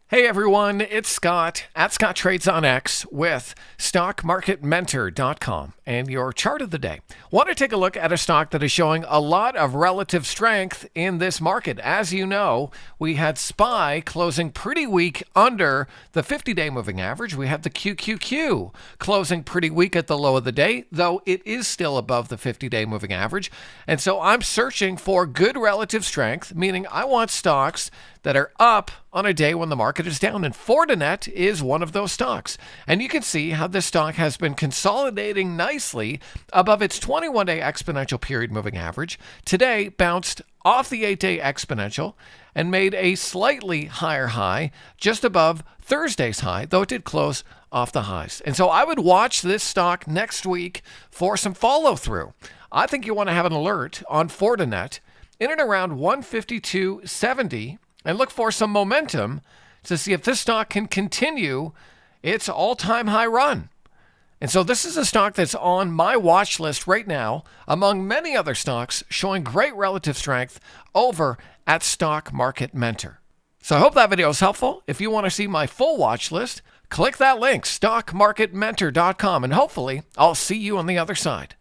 Hey everyone, it's Scott at Scott Trades on X with StockMarketMentor.com and your chart of the day. Want to take a look at a stock that is showing a lot of relative strength in this market. As you know, we had SPY closing pretty weak under the 50-day moving average. We had the QQQ closing pretty weak at the low of the day, though it is still above the 50-day moving average. And so I'm searching for good relative strength, meaning I want stocks that are up on a day when the market is down. And Fortinet is one of those stocks. And you can see how this stock has been consolidating nicely above its 21-day exponential period moving average. Today bounced off the 8-day exponential and made a slightly higher high just above Thursday's high, though it did close off the highs. And so I would watch this stock next week for some follow through. I think you want to have an alert on Fortinet in and around 152.70 and look for some momentum to see if this stock can continue its all-time high run. And so this is a stock that's on my watch list right now, among many other stocks showing great relative strength over at Stock Market Mentor. So I hope that video is helpful. If you want to see my full watch list, click that link, StockMarketMentor.com, and hopefully I'll see you on the other side.